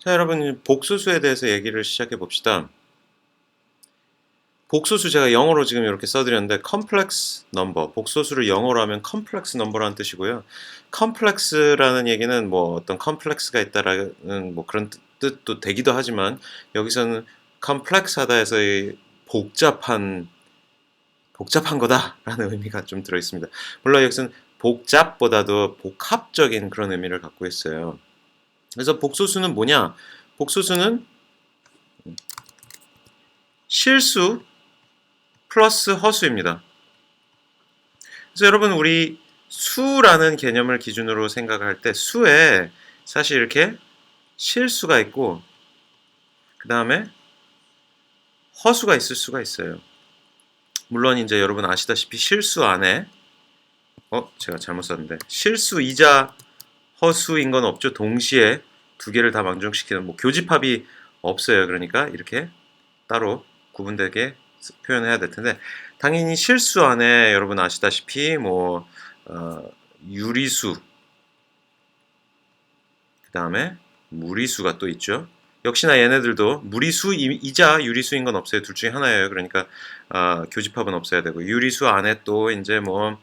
자, 여러분, 복소수에 대해서 얘기를 시작해 봅시다. 복소수 제가 영어로 지금 이렇게 써드렸는데 complex number, 복소수를 영어로 하면 complex number라는 뜻이고요. complex라는 얘기는 뭐 어떤 complex가 있다라는 뭐 그런 뜻도 되기도 하지만 여기서는 complex하다 해서 이 복잡한 거다라는 의미가 좀 들어 있습니다. 물론 여기서는 복잡보다도 복합적인 그런 의미를 갖고 있어요. 그래서 복소수는 뭐냐? 복소수는 실수 플러스 허수입니다. 그래서 여러분, 우리 수라는 개념을 기준으로 생각할 때 수에 사실 이렇게 실수가 있고 그 다음에 허수가 있을 수가 있어요. 물론 이제 여러분 아시다시피 실수 안에 제가 잘못 썼는데 실수이자 허수인 건 없죠. 동시에 두 개를 다 만족시키는 뭐 교집합이 없어요. 그러니까 이렇게 따로 구분되게 표현해야 될 텐데 당연히 실수 안에 여러분 아시다시피 뭐 유리수 그 다음에 무리수가 또 있죠. 역시나 얘네들도 무리수이자 유리수인 건 없어요. 둘 중에 하나예요. 그러니까 교집합은 없어야 되고 유리수 안에 또 이제 뭐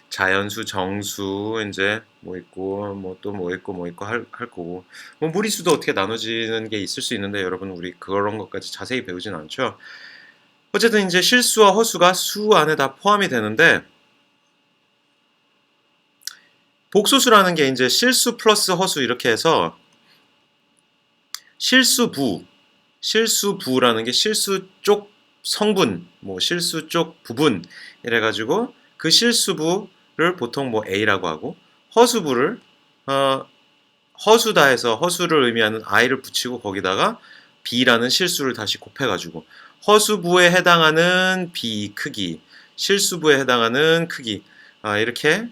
자연수, 정수 이제 뭐 있고 뭐 또 뭐 있고 할 거고 뭐 무리수도 어떻게 나눠지는 게 있을 수 있는데 여러분 우리 그런 것까지 자세히 배우진 않죠. 어쨌든 이제 실수와 허수가 수 안에 다 포함이 되는데 복소수라는 게 이제 실수 플러스 허수 이렇게 해서 실수부라는 게 실수 쪽 성분, 뭐 실수 쪽 부분 이래가지고 그 실수부를 보통 뭐 A라고 하고 허수부를 허수다 해서 허수를 의미하는 I를 붙이고 거기다가 B라는 실수를 다시 곱해가지고 허수부에 해당하는 B 크기, 실수부에 해당하는 크기 이렇게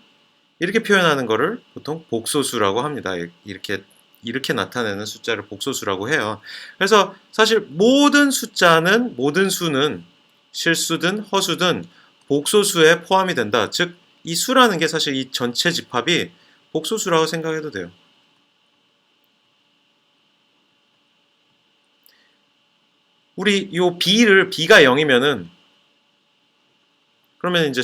표현하는 거를 보통 복소수라고 합니다. 이렇게 나타내는 숫자를 복소수라고 해요. 그래서 사실 모든 수는 실수든 허수든 복소수에 포함이 된다. 즉, 이 수라는 게 사실 이 전체 집합이 복소수라고 생각해도 돼요. 우리 요 B가 0이면은 그러면 이제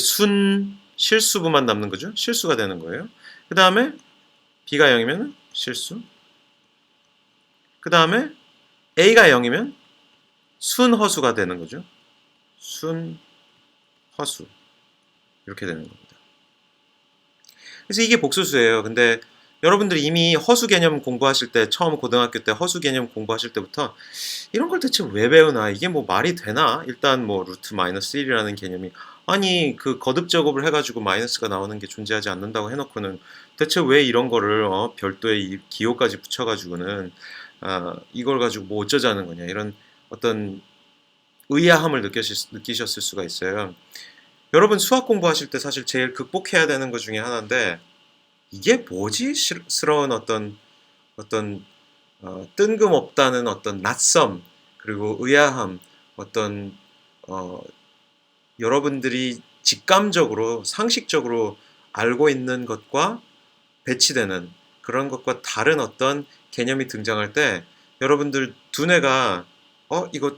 실수부만 남는 거죠. 실수가 되는 거예요. 그 다음에 B가 0이면 실수. 그 다음에 A가 0이면 순허수가 되는 거죠. 순허수. 이렇게 되는 겁니다. 그래서 이게 복소수예요. 근데 여러분들이 이미 허수 개념 공부하실 때, 처음 고등학교 때 허수 개념 공부하실 때부터 이런 걸 대체 왜 배우나? 이게 뭐 말이 되나? 일단 뭐 루트 마이너스 1이라는 개념이 아니 그 거듭 제곱을 해가지고 마이너스가 나오는 게 존재하지 않는다고 해놓고는 대체 왜 이런 거를 별도의 기호까지 붙여가지고는 이걸 가지고 뭐 어쩌자는 거냐 이런 어떤 의아함을 느끼셨을 수가 있어요. 여러분 수학 공부하실 때 사실 제일 극복해야 되는 것 중에 하나인데 이게 뭐지? 스러운 어떤 뜬금없다는 어떤 낯섦 그리고 의아함 어떤 여러분들이 직감적으로 상식적으로 알고 있는 것과 배치되는 그런 것과 다른 어떤 개념이 등장할 때 여러분들 두뇌가 이거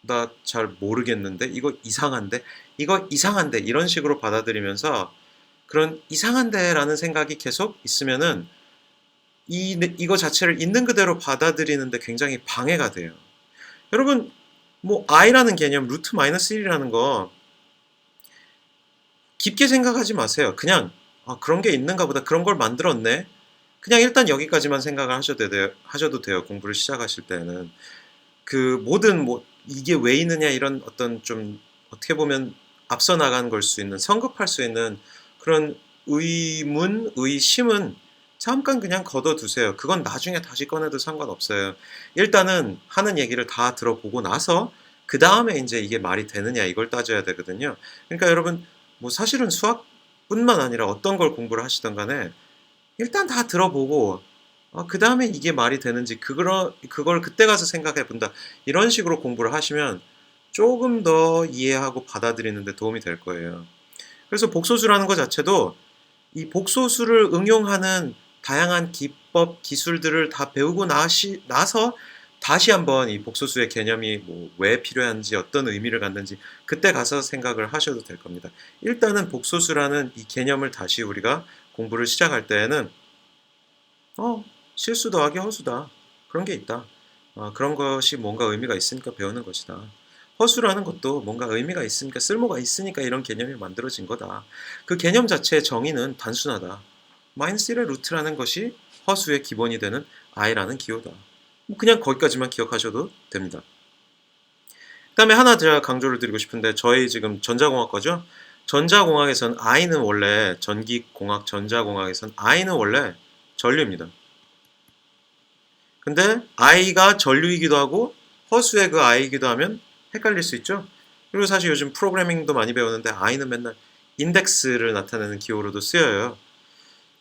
나 잘 모르겠는데 이거 이상한데 이런 식으로 받아들이면서 그런 이상한데 라는 생각이 계속 있으면은 이거 자체를 있는 그대로 받아들이는데 굉장히 방해가 돼요. 여러분 뭐 i라는 개념 루트 마이너스 1이라는 거 깊게 생각하지 마세요. 그냥 그런 게 있는가 보다. 그런 걸 만들었네. 그냥 일단 여기까지만 생각을 하셔도 돼요. 공부를 시작하실 때는. 그 모든 뭐 이게 왜 있느냐 이런 어떤 좀 어떻게 보면 앞서 나간 걸 수 있는 성급할 수 있는 그런 의심은 잠깐 그냥 걷어두세요. 그건 나중에 다시 꺼내도 상관없어요. 일단은 하는 얘기를 다 들어보고 나서 그 다음에 이제 이게 말이 되느냐 이걸 따져야 되거든요. 그러니까 여러분 뭐 사실은 수학뿐만 아니라 어떤 걸 공부를 하시던 간에 일단 다 들어보고 그 다음에 이게 말이 되는지 그걸 그때 가서 생각해 본다. 이런 식으로 공부를 하시면 조금 더 이해하고 받아들이는 데 도움이 될 거예요. 그래서 복소수라는 것 자체도 이 복소수를 응용하는 다양한 기법, 기술들을 다 배우고 나서 다시 한번 이 복소수의 개념이 뭐 왜 필요한지 어떤 의미를 갖는지 그때 가서 생각을 하셔도 될 겁니다. 일단은 복소수라는 이 개념을 다시 우리가 공부를 시작할 때에는 실수 더하기 허수다. 그런 게 있다. 그런 것이 뭔가 의미가 있으니까 배우는 것이다. 허수라는 것도 뭔가 의미가 있으니까 쓸모가 있으니까 이런 개념이 만들어진 거다. 그 개념 자체의 정의는 단순하다. 마이너스 1의 루트라는 것이 허수의 기본이 되는 i라는 기호다. 그냥 거기까지만 기억하셔도 됩니다. 그 다음에 하나 제가 강조를 드리고 싶은데 저희 지금 전자공학과죠. 전자공학에선 i는 원래 전기공학 전자공학에선 i는 원래 전류입니다. 근데 i가 전류이기도 하고 허수의 그 i이기도 하면 헷갈릴 수 있죠. 그리고 사실 요즘 프로그래밍도 많이 배우는데 i는 맨날 인덱스를 나타내는 기호로도 쓰여요.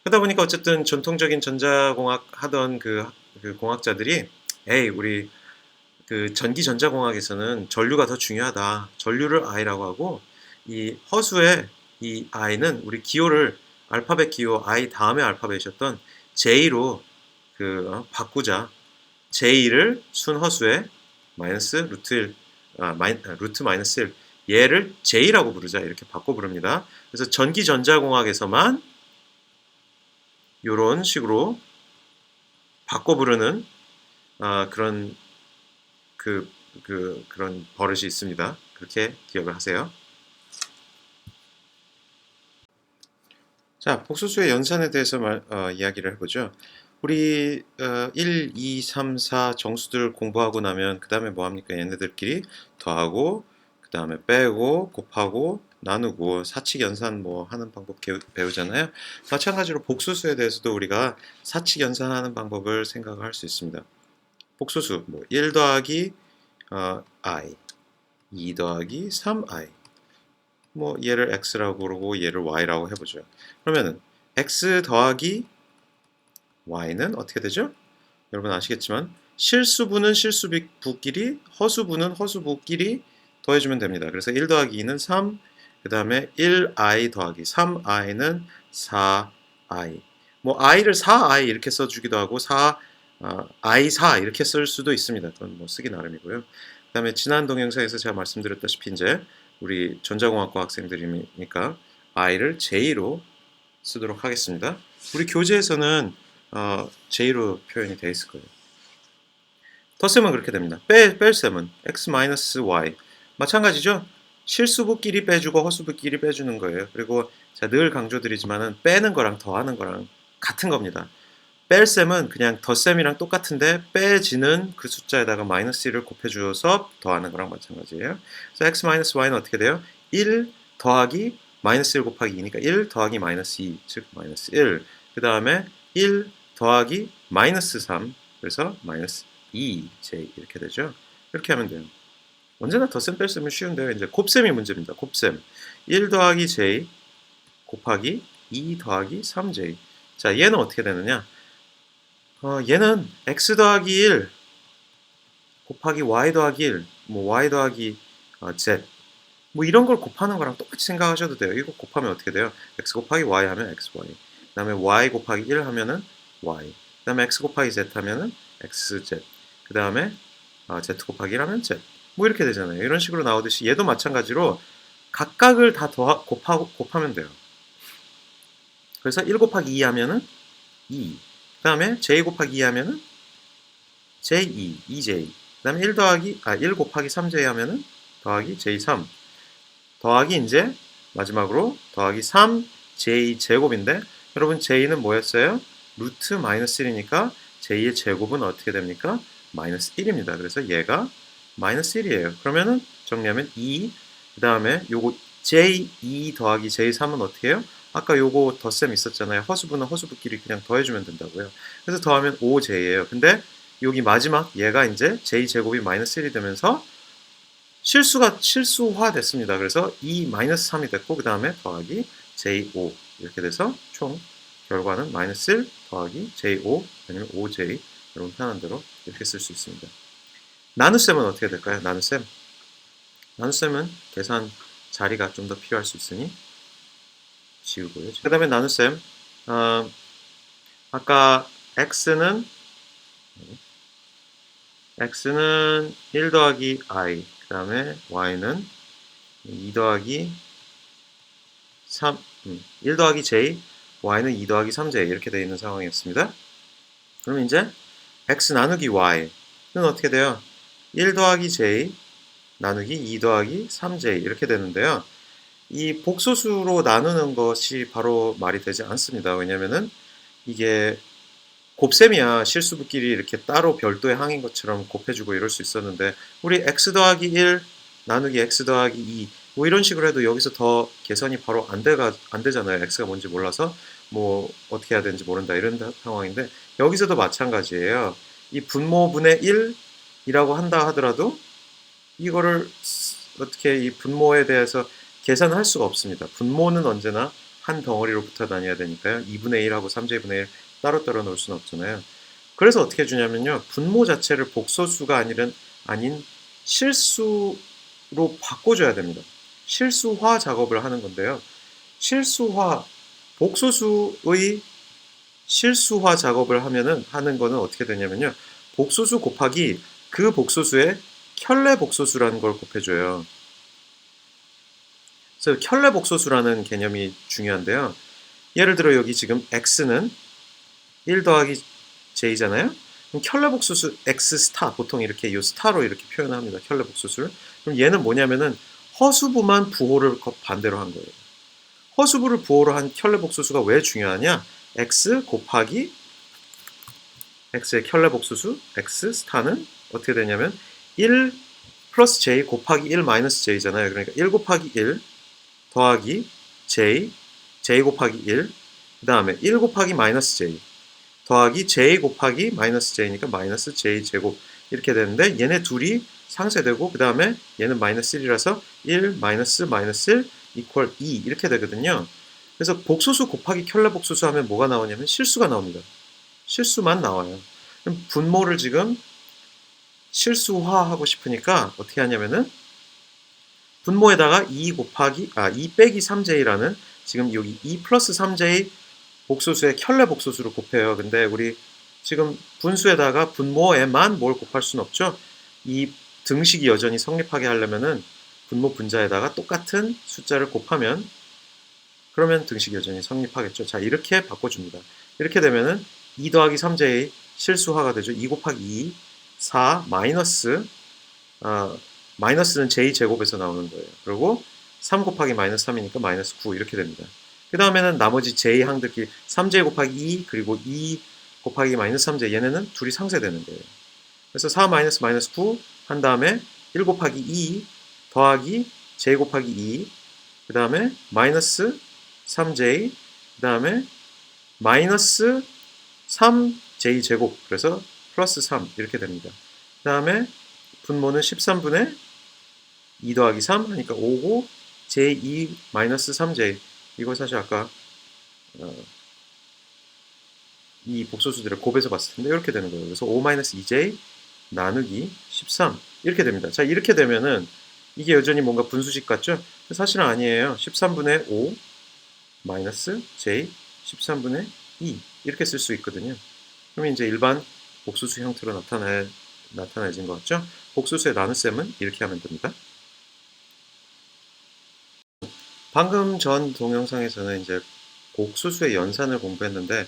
그러다 보니까 어쨌든 전통적인 전자공학 하던 그 공학자들이 우리 그 전기 전자공학에서는 전류가 더 중요하다. 전류를 i라고 하고 이 허수의 이 i는 우리 기호를 알파벳 기호 i 다음에 알파벳이었던 j로 바꾸자. j를 순허수의 마이너스 루트 1, 루트 마이너스 1 얘를 j라고 부르자 이렇게 바꿔 부릅니다. 그래서 전기 전자공학에서만 이런 식으로 바꿔 부르는 그런 그런 버릇이 있습니다. 그렇게 기억을 하세요. 자, 복소수의 연산에 대해서 이야기를 해보죠. 우리 1, 2, 3, 4 정수들 공부하고 나면 그 다음에 뭐 합니까? 얘네들끼리 더하고 그 다음에 빼고 곱하고 나누고 사칙 연산 뭐 하는 방법 배우잖아요. 마찬가지로 복소수에 대해서도 우리가 사칙 연산하는 방법을 생각할 수 있습니다. 복소수 뭐 1 더하기 i, 2 더하기 3i 뭐 얘를 x라고 그러고 얘를 y라고 해보죠. 그러면은 x 더하기 y는 어떻게 되죠? 여러분 아시겠지만 실수분은 실수부끼리 허수분은 허수부끼리 더해주면 됩니다. 그래서 1 더하기 2는 3, 그 다음에 1i 더하기 3i는 4i 뭐 i를 4i 이렇게 써주기도 하고 i4 이렇게 쓸 수도 있습니다. 그건 뭐 쓰기 나름이고요. 그 다음에 지난 동영상에서 제가 말씀드렸다시피 이제 우리 전자공학과 학생들이니까 i를 j로 쓰도록 하겠습니다. 우리 교재에서는 j로 표현이 되어 있을 거예요. 덧셈은 그렇게 됩니다. 뺄셈은 x-y 마찬가지죠. 실수부끼리 빼주고 허수부끼리 빼주는 거예요. 그리고 제가 늘 강조드리지만은 빼는 거랑 더하는 거랑 같은 겁니다. 뺄셈은 그냥 덧셈이랑 똑같은데 빼지는 그 숫자에다가 마이너스 1을 곱해주어서 더하는 거랑 마찬가지예요. 그래서 x-y는 어떻게 돼요? 1 더하기 마이너스 1 곱하기 2니까 1 더하기 마이너스 2, 즉 마이너스 1. 그 다음에 1 더하기 마이너스 3, 그래서 마이너스 2j 이렇게 되죠. 이렇게 하면 돼요. 언제나 덧셈 뺄셈은 쉬운데요. 이제 곱셈이 문제입니다. 곱셈 1 더하기 j 곱하기 2 더하기 3j. 자, 얘는 어떻게 되느냐? 얘는 x 더하기 1 곱하기 y 더하기 1, 뭐 y 더하기 z 뭐 이런 걸 곱하는 거랑 똑같이 생각하셔도 돼요. 이거 곱하면 어떻게 돼요? x 곱하기 y 하면 xy, 그 다음에 y 곱하기 1 하면은 y, 그 다음에 x 곱하기 z 하면은 xz, 그 다음에 z 곱하기 1 하면 z 뭐 이렇게 되잖아요. 이런 식으로 나오듯이 얘도 마찬가지로 각각을 다 곱하면 돼요. 그래서 1 곱하기 2 하면은 2, 그 다음에 j 곱하기 2 하면은 j2, 2j, 그 다음에 1 곱하기 3j 하면은 더하기 j3, 더하기 이제 마지막으로 더하기 3j 제곱인데 여러분 j는 뭐였어요? 루트 마이너스 1이니까 j의 제곱은 어떻게 됩니까? 마이너스 1입니다. 그래서 얘가 마이너스 1이에요. 그러면은 정리하면 2, 그 다음에 요거 j2 더하기 j3은 어떻게 해요? 아까 요거 덧셈 있었잖아요. 허수분은 허수부끼리 그냥 더해주면 된다고요. 그래서 더하면 5j예요. 근데 여기 마지막 얘가 이제 j 제곱이 마이너스 1이 되면서 실수화 됐습니다. 그래서 2 마이너스 3이 됐고 그 다음에 더하기 j5 이렇게 돼서 총 결과는 마이너스 1 더하기 j5 아니면 5j 여러분 편한 대로 이렇게 쓸 수 있습니다. 나눗셈은 어떻게 될까요? 나눗셈은 계산 자리가 좀 더 필요할 수 있으니 지우고요. 그 다음에 나눗셈 아까 x는 1 더하기 I, 그 다음에 y는 2 더하기 3, 1 더하기 j, y는 2 더하기 3j 이렇게 되어 있는 상황이었습니다. 그럼 이제 x 나누기 y는 어떻게 돼요? 1 더하기 j 나누기 2 더하기 3j 이렇게 되는데요. 이 복소수로 나누는 것이 바로 말이 되지 않습니다. 왜냐면은 이게 곱셈이야 실수부끼리 이렇게 따로 별도의 항인 것처럼 곱해주고 이럴 수 있었는데 우리 x 더하기 1 나누기 x 더하기 2 뭐 이런 식으로 해도 여기서 더 계산이 바로 안 되잖아요. x가 뭔지 몰라서 뭐 어떻게 해야 되는지 모른다 이런 상황인데 여기서도 마찬가지예요. 이 분모분의 1이라고 한다 하더라도 이거를 어떻게 이 분모에 대해서 계산할 수가 없습니다. 분모는 언제나 한 덩어리로부터 다녀야 되니까요. 2분의 1하고 3제분의 1 따로따로 놓을 수는 없잖아요. 그래서 어떻게 해주냐면요. 분모 자체를 복소수가 아닌 실수로 바꿔줘야 됩니다. 실수화 작업을 하는 건데요. 실수화, 복소수의 실수화 작업을 하는 거는 어떻게 되냐면요. 복소수 곱하기 그 복소수의 켤레 복소수라는 걸 곱해줘요. 그래서 켤레 복소수라는 개념이 중요한데요. 예를 들어 여기 지금 x는 1 더하기 j잖아요. 그럼 켤레 복소수 x 스타 보통 이렇게 이 스타로 이렇게 표현합니다. 켤레 복소수를. 그럼 얘는 뭐냐면은 허수부만 부호를 반대로 한 거예요. 허수부를 부호로 한 켤레 복소수가 왜 중요하냐? x 곱하기 x의 켤레 복소수 x 스타는 어떻게 되냐면 1 플러스 j 곱하기 1 마이너스 j잖아요. 그러니까 1 곱하기 1 더하기 j 곱하기 1 그 다음에 1 곱하기 마이너스 j 더하기 j 곱하기 마이너스 j니까 마이너스 j 제곱 이렇게 되는데 얘네 둘이 상쇄되고 그 다음에 얘는 마이너스 1이라서 1 마이너스 1 이퀄 2 이렇게 되거든요. 그래서 복소수 곱하기 켤레 복소수 하면 뭐가 나오냐면 실수가 나옵니다. 실수만 나와요. 그럼 분모를 지금 실수화하고 싶으니까 어떻게 하냐면은 분모에다가 2 빼기 3j라는 지금 여기 2 플러스 3j 복소수의 켤레 복소수를 곱해요. 근데 우리 지금 분수에다가 분모에만 뭘 곱할 수는 없죠. 이 등식이 여전히 성립하게 하려면은 분모 분자에다가 똑같은 숫자를 곱하면 그러면 등식이 여전히 성립하겠죠. 자, 이렇게 바꿔줍니다. 이렇게 되면은 2 더하기 3j 실수화가 되죠. 2 곱하기 2, 4 마이너스는 j제곱에서 나오는 거예요. 그리고 3 곱하기 마이너스 3이니까 마이너스 9 이렇게 됩니다. 그 다음에는 나머지 j항들끼리 3j 곱하기 2 그리고 2 곱하기 마이너스 3j 얘네는 둘이 상쇄되는 거예요. 그래서 4 마이너스 9 한 다음에 1 곱하기 2 더하기 j 곱하기 2 그 다음에 마이너스 3j 그 다음에 마이너스 3j 제곱 그래서 플러스 3 이렇게 됩니다. 그 다음에 분모는 13분의 2 더하기 3 하니까 5고 j2 마이너스 3j 이거 사실 아까 이 복소수들을 곱해서 봤을 텐데 이렇게 되는 거예요. 그래서 5 마이너스 2j 나누기 13 이렇게 됩니다. 자 이렇게 되면은 이게 여전히 뭔가 분수식 같죠? 사실은 아니에요. 13분의 5 마이너스 j 13분의 2 이렇게 쓸 수 있거든요. 그러면 이제 일반 복소수 형태로 나타내진 것 같죠? 복소수의 나눗셈은 이렇게 하면 됩니다. 방금 전 동영상에서는 이제 복소수의 연산을 공부했는데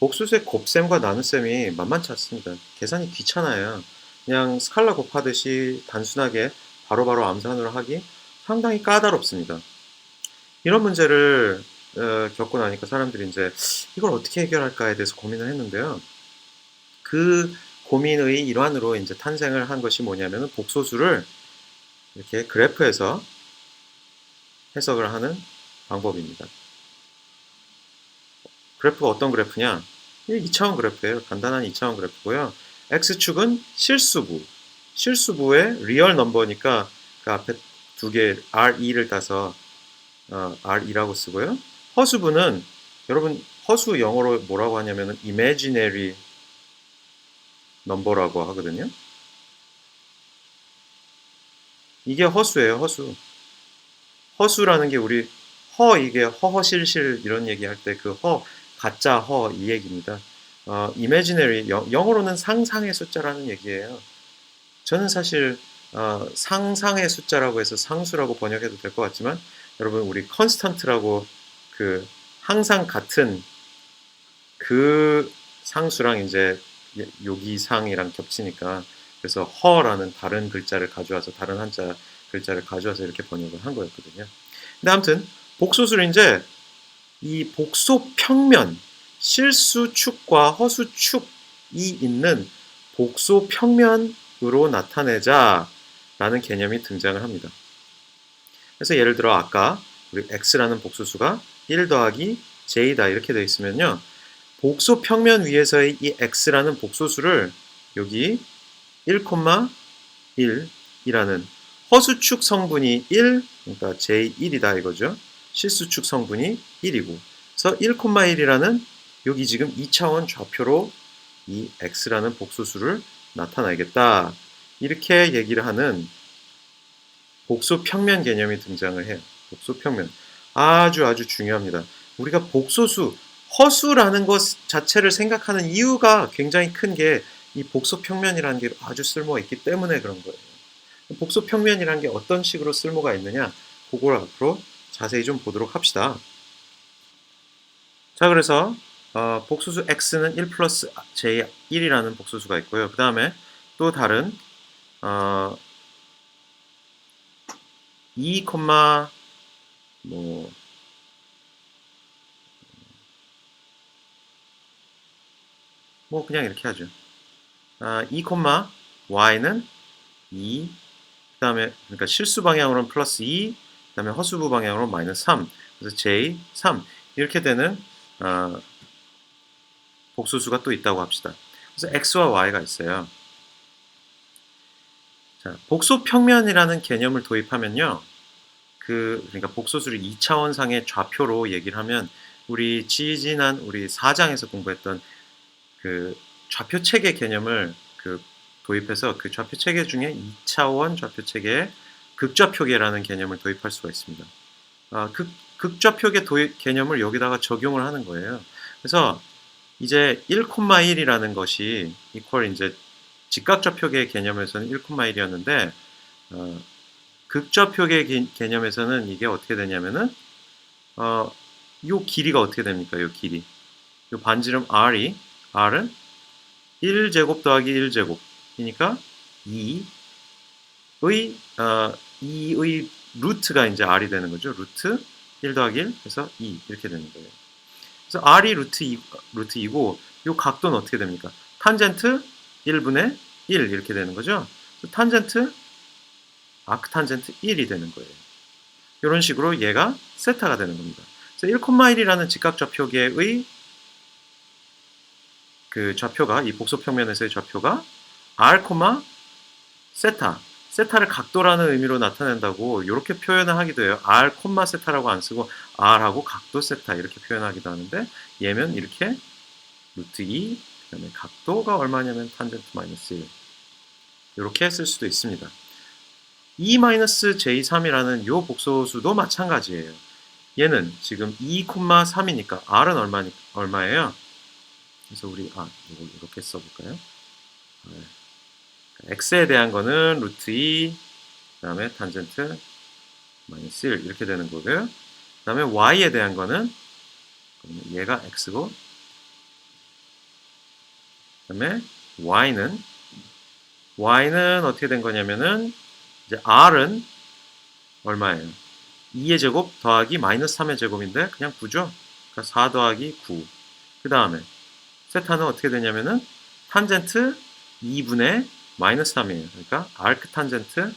복소수의 곱셈과 나눗셈이 만만치 않습니다. 계산이 귀찮아요. 그냥 스칼라 곱하듯이 단순하게 바로바로 암산으로 하기 상당히 까다롭습니다. 이런 문제를 겪고 나니까 사람들이 이제 이걸 어떻게 해결할까에 대해서 고민을 했는데요. 그 고민의 일환으로 이제 탄생을 한 것이 뭐냐면 복소수를 이렇게 그래프에서 해석을 하는 방법입니다. 그래프가 어떤 그래프냐? 2차원 그래프예요. 간단한 2차원 그래프고요. X축은 실수부의 리얼 넘버니까 그 앞에 두 개 R2를 따서 R2라고 쓰고요. 허수부는 여러분 허수 영어로 뭐라고 하냐면 imaginary 넘버라고 하거든요. 이게 허수예요. 허수라는 게 우리 이게 허허실실 이런 얘기 할 때 그 가짜 이 얘기입니다. imaginary, 영어로는 상상의 숫자라는 얘기예요. 저는 사실 상상의 숫자라고 해서 상수라고 번역해도 될 것 같지만 여러분 우리 constant라고 그 항상 같은 그 상수랑 이제 여기상이랑 겹치니까 그래서 허라는 다른 글자를 가져와서 다른 한자 글자를 가져와서 이렇게 번역을 한 거였거든요. 근데 아무튼 복소수를 이제 이 복소 평면 실수축과 허수축이 있는 복소 평면으로 나타내자 라는 개념이 등장을 합니다. 그래서 예를 들어 아까 우리 x라는 복소수가 1 더하기 j다 이렇게 되어 있으면요. 복소 평면 위에서의 이 x라는 복소수를 여기 1,1이라는 허수축 성분이 1, 그러니까 j1이다 이거죠. 실수축 성분이 1이고 그래서 1,1이라는 여기 지금 2차원 좌표로 이 x라는 복소수를 나타내겠다. 이렇게 얘기를 하는 복소 평면 개념이 등장을 해요. 복소 평면. 아주 중요합니다. 우리가 복소수, 허수라는 것 자체를 생각하는 이유가 굉장히 큰 게 이 복소 평면이라는 게 아주 쓸모가 있기 때문에 그런 거예요. 복소 평면이라는 게 어떤 식으로 쓸모가 있느냐? 그걸 앞으로 자세히 좀 보도록 합시다. 자, 그래서 복소수 x는 1 플러스 j1이라는 복소수가 있고요. 그 다음에 또 다른 2, 그냥 이렇게 하죠. 2, y는 2, 그 다음에 그러니까 실수 방향으로는 플러스 2, 그 다음에 허수부 방향으로는 마이너스 3, 그래서 j 3 이렇게 되는 복소수가 또 있다고 합시다. 그래서 x와 y가 있어요. 자, 복소 평면이라는 개념을 도입하면요. 그러니까 복소수를 2차원상의 좌표로 얘기를 하면 우리 지난 우리 4장에서 공부했던 그 좌표 체계 개념을 도입해서 그 좌표 체계 중에 2차원 좌표 체계에 극좌표계라는 개념을 도입할 수가 있습니다. 극좌표계 도입 개념을 여기다가 적용을 하는 거예요. 그래서 이제 1,1이라는 것이 이퀄 이제 직각좌표계 개념에서는 1,1이었는데 극좌표계 개념에서는 이게 어떻게 되냐면은 요 길이가 어떻게 됩니까? 요 길이. 요 반지름 R은 1제곱 더하기 1제곱이니까 2의 루트가 이제 R이 되는 거죠. 루트 1 더하기 1 해서 2 이렇게 되는 거예요. 그래서 R이 루트 2고 요 각도는 어떻게 됩니까? 탄젠트 1분의 1 이렇게 되는 거죠. 탄젠트 아크탄젠트 1이 되는 거예요. 이런 식으로 얘가 세타가 되는 겁니다. 그래서 1,1이라는 직각좌표계의 그 좌표가 이 복소평면에서의 좌표가 r, 세타를 각도라는 의미로 나타낸다고 이렇게 표현을 하기도 해요. r, 세타라고 안 쓰고 r하고 각도 세타 이렇게 표현하기도 하는데 얘면 이렇게 루트 2 그다음에 각도가 얼마냐면 탄젠트 마이너스 1 이렇게 쓸 수도 있습니다. E-J3이라는 요 복소수도 마찬가지예요. 얘는 지금 2,3이니까 R은 얼마예요? 그래서 우리 이거 이렇게 써볼까요? X에 대한 거는 루트 2, 그 다음에 탄젠트 마이너스 1 이렇게 되는 거고요. 그 다음에 Y에 대한 거는 얘가 X고 그 다음에 Y는 어떻게 된 거냐면은 이제 R은 얼마예요? 2의 제곱 더하기 마이너스 3의 제곱인데 그냥 9죠? 그러니까 4 더하기 9. 그 다음에 세타는 어떻게 되냐면은 탄젠트 2분의 마이너스 3이에요. 그러니까 아크 탄젠트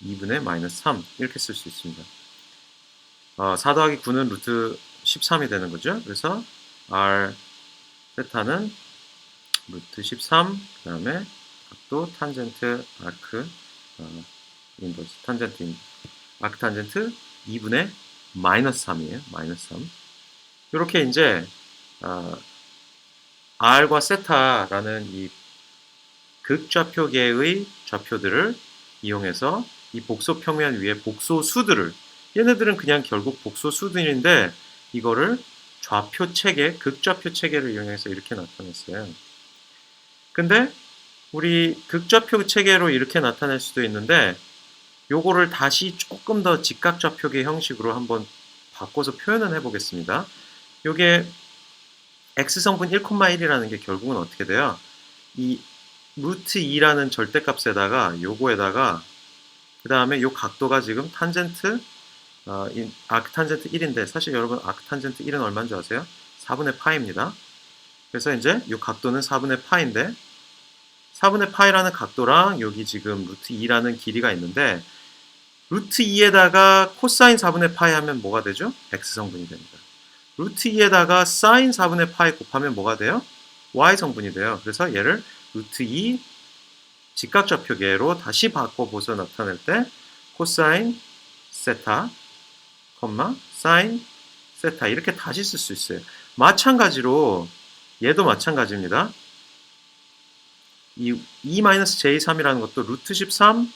2분의 마이너스 3 이렇게 쓸 수 있습니다. 4 더하기 9는 루트 13이 되는 거죠. 그래서 R 세타는 루트 13, 그 다음에 각도 탄젠트 아크 인버스 탄젠트 아크 탄젠트 2분의 마이너스 3이에요. 마이너스 3. 이렇게 이제 R과 세타라는 이 극좌표계의 좌표들을 이용해서 이 복소평면 위에 복소수들을 얘네들은 그냥 결국 복소수들인데 이거를 좌표 체계, 극좌표 체계를 이용해서 이렇게 나타냈어요. 근데 우리 극좌표 체계로 이렇게 나타낼 수도 있는데 요거를 다시 조금 더 직각좌표계 형식으로 한번 바꿔서 표현을 해보겠습니다. 요게 x성분 1,1이라는 게 결국은 어떻게 돼요? 이 루트 2라는 절대값에다가 요거에다가 그 다음에 요 각도가 지금 탄젠트 아크탄젠트 1인데 사실 여러분 아크탄젠트 1은 얼마인 줄 아세요? 4분의 파입니다. 그래서 이제 요 각도는 4분의 파인데 4분의 파이라는 각도랑 여기 지금 루트 2라는 길이가 있는데 루트 2에다가 코사인 4분의 파이 하면 뭐가 되죠? x성분이 됩니다. 루트 2에다가 사인 4분의 파이 곱하면 뭐가 돼요? y성분이 돼요. 그래서 얘를 루트 2 직각좌표계로 다시 바꿔보서 나타낼 때 코사인 세타, 사인 세타 이렇게 다시 쓸 수 있어요. 마찬가지로 얘도 마찬가지입니다. 이 E-J3이라는 것도 루트 13,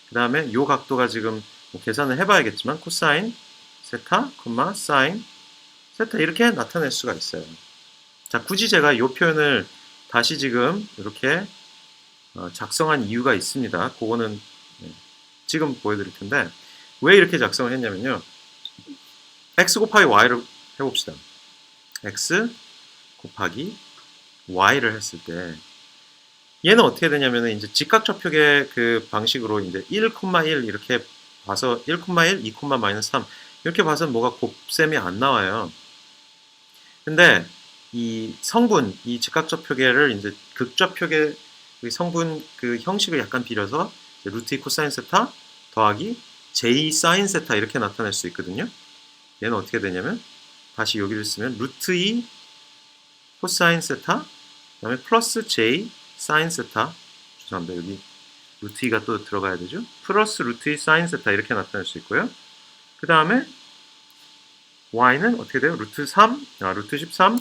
그 다음에 요 각도가 지금 뭐 계산을 해봐야겠지만 코사인 세타, 사인 세타 이렇게 나타낼 수가 있어요. 자, 굳이 제가 이 표현을 다시 지금 이렇게 작성한 이유가 있습니다. 그거는 지금 보여드릴 텐데 왜 이렇게 작성을 했냐면요. x 곱하기 y를 해봅시다. x 곱하기 y를 했을 때 얘는 어떻게 되냐면은 이제 직각좌표계 그 방식으로 이제 1,1 이렇게 봐서 1,1, 2, -3 이렇게 봐서 뭐가 곱셈이 안 나와요. 근데 이 성분, 이 직각좌표계를 이제 극좌표계 성분 그 형식을 약간 빌려서 루트 2 코사인 세타 더하기 j 사인 세타 이렇게 나타낼 수 있거든요. 얘는 어떻게 되냐면 다시 여기를 쓰면 루트 2 코사인 세타 그 다음에 플러스 j 사인 세타 죄송합니다. 여기 루트 2가 또 들어가야 되죠. 플러스 루트 2 사인 세타 이렇게 나타낼 수 있고요. 그 다음에 y는 어떻게 돼요? 루트 3, 루트 13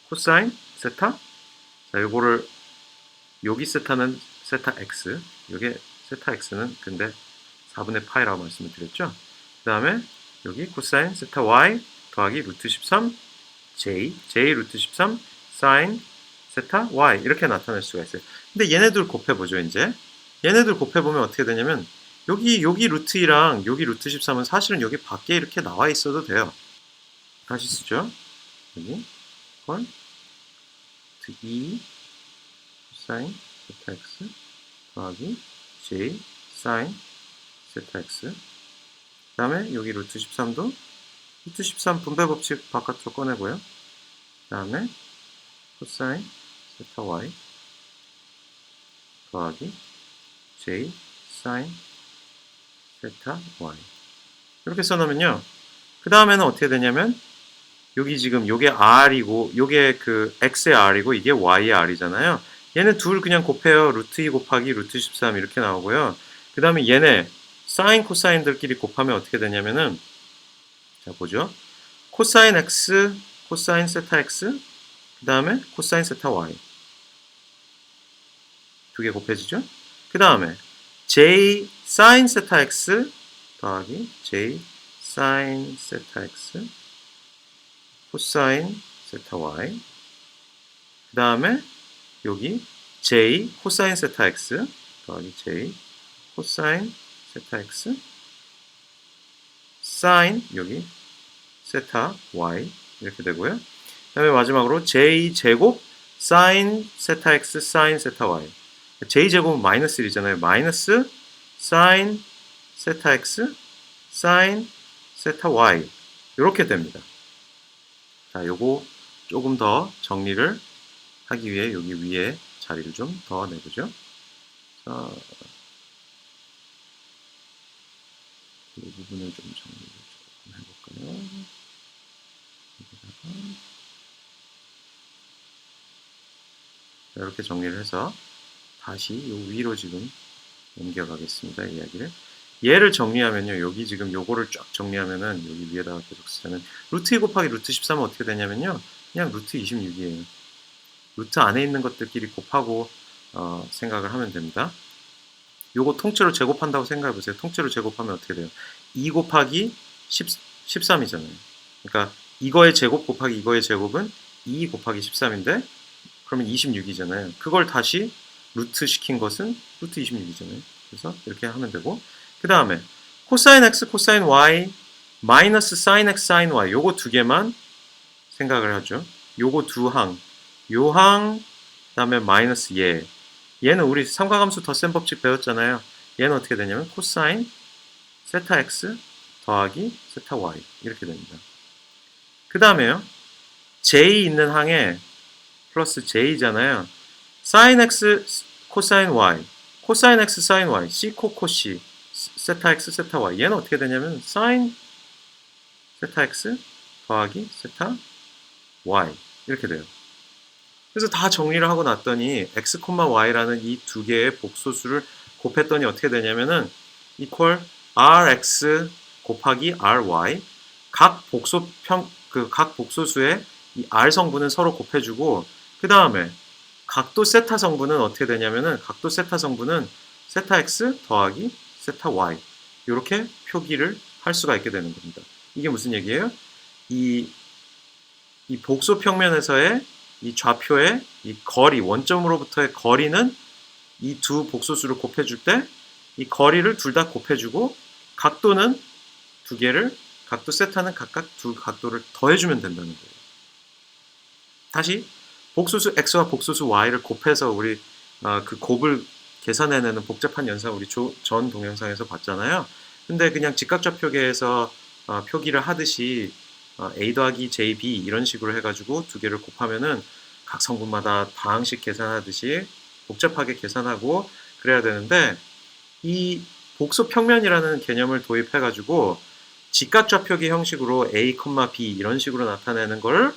코사인 세타 자, 요거를 여기 세타는 세타 x 요게 세타 x는 근데 4분의 파이라고 말씀을 드렸죠. 그 다음에 여기 코사인 세타 y 더하기 루트 13 j 루트 13 사인 세타 y 이렇게 나타낼 수가 있어요. 근데 얘네들 곱해보죠. 이제 얘네들 곱해보면 어떻게 되냐면 여기 루트 2랑 여기 루트 13은 사실은 여기 밖에 이렇게 나와 있어도 돼요. 다시 쓰죠. 여기 헐 루트 2 사인 세타 x 더하기 j 사인 세타 x 그 다음에 여기 루트 13도 루트 13 분배 법칙 바깥으로 꺼내고요. 그 다음에 코사인 세타 y 더하기 j 사인 세타 y 이렇게 써놓으면요. 그 다음에는 어떻게 되냐면 여기 지금 요게 r이고 요게 그 x의 r이고 이게 y의 r이잖아요. 얘는 둘 그냥 곱해요. 루트 2 곱하기 루트 13 이렇게 나오고요. 그 다음에 얘네 사인 코사인들끼리 곱하면 어떻게 되냐면은 자 보죠. 코사인 x 코사인 세타 x 그 다음에 코사인 세타 y 두 개 곱해지죠. 그 다음에 j 사인 세타 x 더하기 j 사인 세타 x 코사인 세타 y 그 다음에 여기 j 코사인 세타 x 더하기 j 코사인 세타 x 사인 여기 세타 y 이렇게 되고요. 그 다음에 마지막으로 j 제곱 사인 세타 x 사인 세타 y j 제곱은 마이너스 1이잖아요. 마이너스 사인 세타 x 사인 세타 y 이렇게 됩니다. 자, 요거 조금 더 정리를 하기 위해 여기 위에 자리를 좀 더 내보죠. 자, 이 부분을 좀 정리를 조금 해볼까요? 여기다가 자, 이렇게 정리를 해서 다시 요 위로 지금 옮겨가겠습니다. 이야기를. 얘를 정리하면요. 여기 지금 요거를 쫙 정리하면은 여기 위에다가 계속 쓰자면 루트 2 곱하기 루트 13은 어떻게 되냐면요. 그냥 루트 26이에요. 루트 안에 있는 것들끼리 곱하고 생각을 하면 됩니다. 요거 통째로 제곱한다고 생각해 보세요. 통째로 제곱하면 어떻게 돼요? 2 곱하기 13이잖아요. 그러니까 이거의 제곱 곱하기 이거의 제곱은 2 곱하기 13인데 그러면 26이잖아요. 그걸 다시 루트 시킨 것은 루트 26이잖아요. 그래서 이렇게 하면 되고 그 다음에 코사인 x, 코사인 y, 마이너스 사인 x, 사인 y 요거 두 개만 생각을 하죠. 요거 두 항, 요 항, 그 다음에 마이너스 얘는 우리 삼각함수 덧셈 법칙 배웠잖아요. 얘는 어떻게 되냐면 코사인 세타 x 더하기 세타 y 이렇게 됩니다. 그 다음에요. j 있는 항에 플러스 j잖아요. sin x 코사인 y, 코사인 x 사인 y, c 코 코시, 세타 x 세타 y 얘는 어떻게 되냐면 sin 세타 x 더하기 세타 y 이렇게 돼요. 그래서 다 정리를 하고 났더니 x, y라는 이 두 개의 복소수를 곱했더니 어떻게 되냐면은 equal rx 곱하기 ry 각 복소수의 이 r 성분은 서로 곱해주고 그 다음에 각도 세타 성분은 어떻게 되냐면은 각도 세타 성분은 세타 x 더하기 세타 y 이렇게 표기를 할 수가 있게 되는 겁니다. 이게 무슨 얘기예요? 이 복소 평면에서의 이 좌표의 이 거리, 원점으로부터의 거리는 이 두 복소수를 곱해줄 때 이 거리를 둘 다 곱해주고 각도는 두 개를, 각도 세타는 각각 두 각도를 더해주면 된다는 거예요. 다시 복소수 x와 복소수 y를 곱해서 우리 그 곱을 계산해내는 복잡한 연산 우리 전 동영상에서 봤잖아요. 근데 그냥 직각좌표계에서 표기를 하듯이 a 더하기 jb 이런 식으로 해가지고 두 개를 곱하면은 각 성분마다 다항식 계산하듯이 복잡하게 계산하고 그래야 되는데 이 복소 평면이라는 개념을 도입해가지고 직각좌표계 형식으로 a, b 이런 식으로 나타내는 걸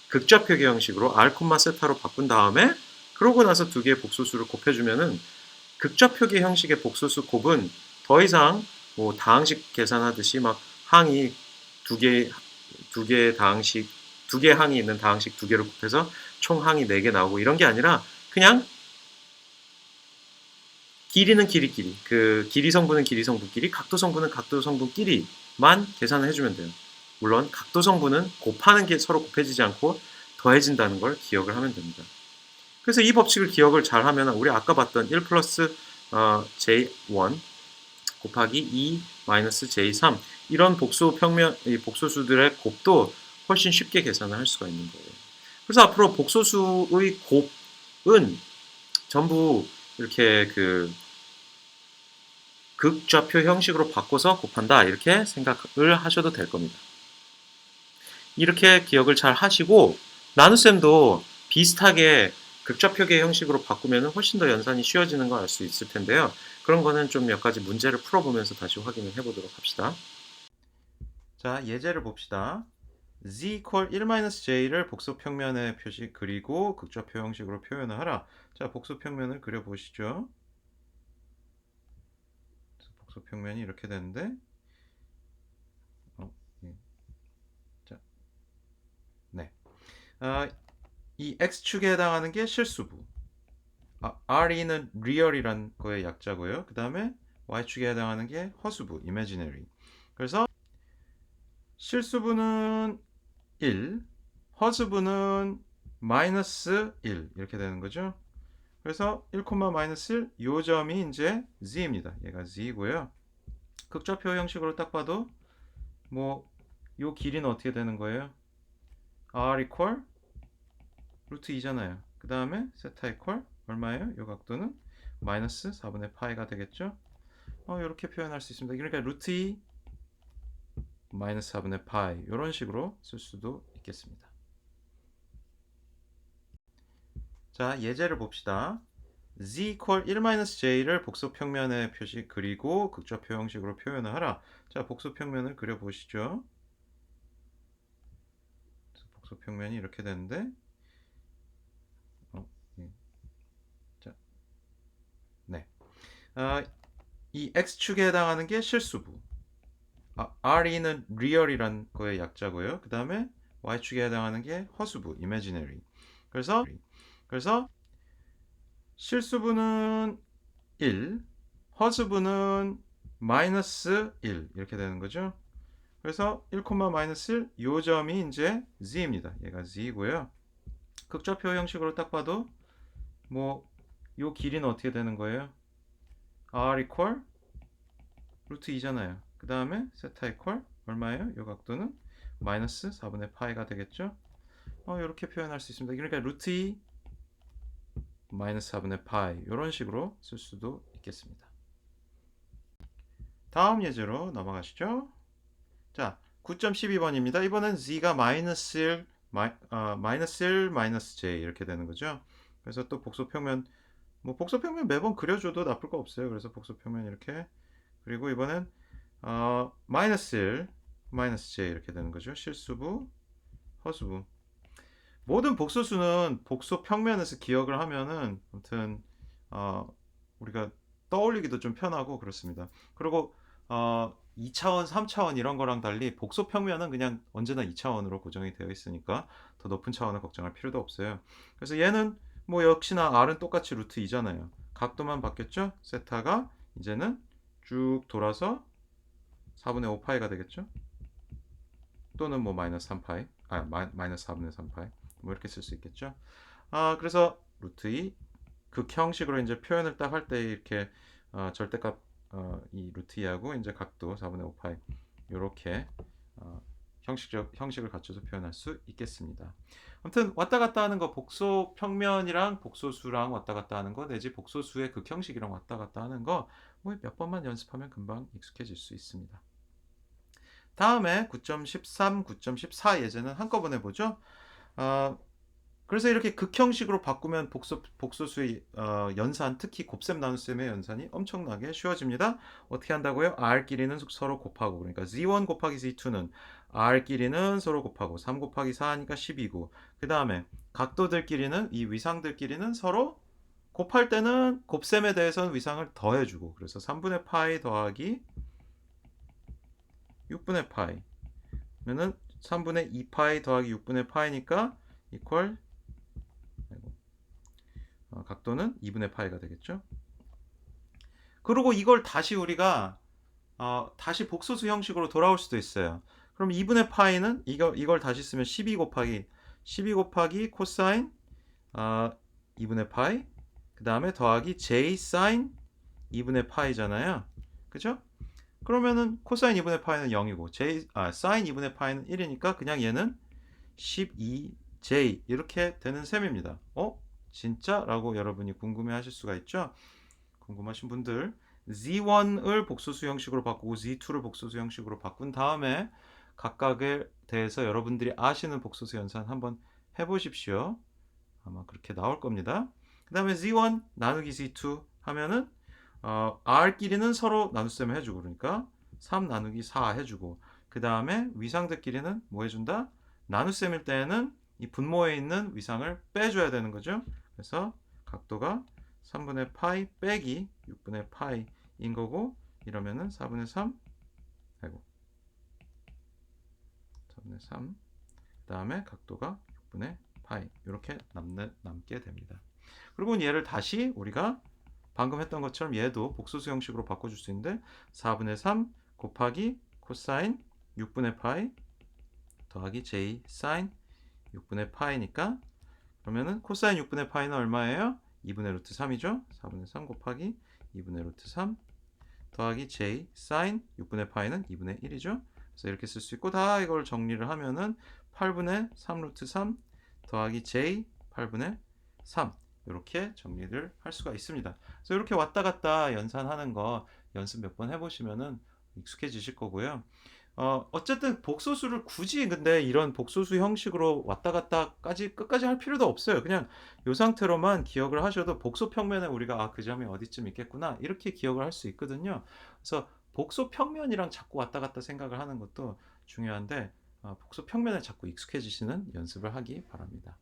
극좌표계 형식으로 r, 세타로 바꾼 다음에 그러고 나서 두 개의 복소수를 곱해주면은 극좌표계 형식의 복소수 곱은 더 이상 뭐 다항식 계산하듯이 막 항이 두 개 다항식 두 개 항이 있는 다항식 두 개를 곱해서 총 항이 4개 나오고 이런 게 아니라 그냥 길이는 길이끼리 그 길이 성분은 길이 성분끼리 각도 성분은 각도 성분끼리만 계산을 해주면 돼요. 물론 각도 성분은 곱하는 게 서로 곱해지지 않고 더해진다는 걸 기억을 하면 됩니다. 그래서 이 법칙을 기억을 잘 하면 우리 아까 봤던 1 플러스 j1 곱하기 2 마이너스 j3 이런 복소수들의 곱도 훨씬 쉽게 계산을 할 수가 있는 거예요. 그래서 앞으로 복소수의 곱은 전부 이렇게 그 극좌표 형식으로 바꿔서 곱한다 이렇게 생각을 하셔도 될 겁니다. 이렇게 기억을 잘 하시고 나눗셈도 비슷하게 극좌표계 형식으로 바꾸면 훨씬 더 연산이 쉬워지는 걸 알 수 있을 텐데요. 그런 거는 좀 몇 가지 문제를 풀어보면서 다시 확인을 해보도록 합시다. 자, 예제를 봅시다. z equal 1-j를 복소평면의 표시 그리고 극좌표 형식으로 표현을 하라. 자, 복소평면을 그려보시죠. 복소평면이 이렇게 되는데 예. 자, 네. 이 x축에 해당하는 게 실수부. re는 real이란 거의 약자고요. 그 다음에 y축에 해당하는 게 허수부, imaginary. 그래서 실수부는 1, 허수부는 마이너스 1 이렇게 되는 거죠. 그래서 1, 마이너스 1, 요 점이 이제 z입니다. 얘가 z고요. 극좌표 형식으로 딱 봐도 뭐 요 길이는 어떻게 되는 거예요? r equal 루트 2잖아요. 그 다음에 세타 equal 얼마예요? 요 각도는 마이너스 4분의 파이가 되겠죠? 이렇게 표현할 수 있습니다. 그러니까 루트 2 마이너스 4분의 파이 이런 식으로 쓸 수도 있겠습니다. 자, 예제를 봅시다. z equal 1-j를 복소평면의 표시 그리고 극좌표 형식으로 표현을 하라. 자, 복소평면을 그려보시죠. 복소평면이 이렇게 되는데 예. 자, 네. 이 x축에 해당하는 게 실수부. re는 real이란 거의 약자고요. 그 다음에 y축에 해당하는 게 허수부, imaginary. 그래서 실수부는 1, 허수부는 마이너스 1 이렇게 되는 거죠. 그래서 1, 마이너스 1, 요 점이 이제 z입니다. 얘가 z고요. 극좌표 형식으로 딱 봐도 뭐 요 길이는 어떻게 되는 거예요? r equal 루트 2잖아요. 그 다음에 세타 equal 얼마예요? 요 각도는 마이너스 4분의 파이가 되겠죠? 이렇게 표현할 수 있습니다. 그러니까 루트 2 마이너스 4분의 파이 이런 식으로 쓸 수도 있겠습니다. 다음 예제로 넘어가시죠. 자, 9.12번입니다. 이번엔 z가 마이너스 1, 마이너스 1, 마이너스 j 이렇게 되는 거죠. 그래서 또 복소평면, 뭐 복소평면 매번 그려줘도 나쁠 거 없어요. 그래서 복소평면 이렇게, 그리고 이번엔 마이너스 1, 마이너스 j 이렇게 되는 거죠. 실수부, 허수부. 모든 복소수는 복소 평면에서 기억을 하면은 아무튼 우리가 떠올리기도 좀 편하고 그렇습니다. 그리고 2차원, 3차원 이런 거랑 달리 복소 평면은 그냥 언제나 2차원으로 고정이 되어 있으니까 더 높은 차원을 걱정할 필요도 없어요. 그래서 얘는 뭐 역시나 r은 똑같이 루트 2잖아요. 각도만 바뀌었죠? 세타가 이제는 쭉 돌아서 4분의 5파이가 되겠죠? 또는 뭐 마이너스 3파이, 마이너스 4분의 3파이 뭐 이렇게 쓸 수 있겠죠. 그래서 루트 2 극형식으로 이제 표현을 딱 할 때 이렇게 절대값 이 루트 2하고 이제 각도 4분의 5파이 이렇게 형식을 갖춰서 표현할 수 있겠습니다. 아무튼 왔다 갔다 하는 거 복소 평면이랑 복소수랑 왔다 갔다 하는 거 내지 복소수의 극형식이랑 왔다 갔다 하는 거 뭐 몇 번만 연습하면 금방 익숙해질 수 있습니다. 다음에 9.13, 9.14 예제는 한꺼번에 보죠. 그래서 이렇게 극형식으로 바꾸면 복소수의 연산, 특히 곱셈 나눗셈의 연산이 엄청나게 쉬워집니다. 어떻게 한다고요? r끼리는 서로 곱하고, 그러니까 z1 곱하기 z2는 r끼리는 서로 곱하고 3 곱하기 4하니까 12고, 그 다음에 각도들끼리는, 이 위상들끼리는 서로 곱할 때는 곱셈에 대해서는 위상을 더해주고, 그래서 3분의 파이 더하기 6분의 파이 그러면은 3분의 2파이 더하기 6분의 파이니까 이퀄 각도는 2분의 파이가 되겠죠. 그리고 이걸 다시 우리가 다시 복소수 형식으로 돌아올 수도 있어요. 그럼 2분의 파이는 이걸 다시 쓰면 12 곱하기 코사인 2분의 파이 그 다음에 더하기 j 사인 2분의 파이잖아요. 그죠? 그러면은 코사인 2분의 파이는 0이고 사인 2분의 파이는 1이니까 그냥 얘는 12j 이렇게 되는 셈입니다. 진짜? 라고 여러분이 궁금해 하실 수가 있죠. 궁금하신 분들 z1을 복소수 형식으로 바꾸고 z2를 복소수 형식으로 바꾼 다음에 각각에 대해서 여러분들이 아시는 복소수 연산 한번 해보십시오. 아마 그렇게 나올 겁니다. 그 다음에 z1 나누기 z2 하면은 r끼리는 서로 나눗셈을 해주고 그러니까 3 나누기 4 해주고 그 다음에 위상들끼리는 뭐 해준다? 나눗셈일 때는 이 분모에 있는 위상을 빼줘야 되는 거죠. 그래서 각도가 3분의 파이 빼기 6분의 파이인 거고 이러면은 4분의 3 4분의 3 그 다음에 각도가 6분의 파이 이렇게 남게 됩니다. 그리고 얘를 다시 우리가 방금 했던 것처럼 얘도 복소수 형식으로 바꿔줄 수 있는데 4분의 3 곱하기 코사인 6분의 파이 더하기 j 사인 6분의 파이니까 그러면은 코사인 6분의 파이는 얼마예요? 2분의 루트 3이죠. 4분의 3 곱하기 2분의 루트 3 더하기 j 사인 6분의 파이는 2분의 1이죠. 그래서 이렇게 쓸 수 있고 다 이걸 정리를 하면은 8분의 3 루트 3 더하기 j 8분의 3 이렇게 정리를 할 수가 있습니다. 그래서 이렇게 왔다 갔다 연산하는 거 연습 몇 번 해보시면은 익숙해지실 거고요. 어쨌든 복소수를 굳이 근데 이런 복소수 형식으로 왔다 갔다까지 끝까지 할 필요도 없어요. 그냥 이 상태로만 기억을 하셔도 복소 평면에 우리가 그 점이 어디쯤 있겠구나 이렇게 기억을 할 수 있거든요. 그래서 복소 평면이랑 자꾸 왔다 갔다 생각을 하는 것도 중요한데 복소 평면에 자꾸 익숙해지시는 연습을 하기 바랍니다.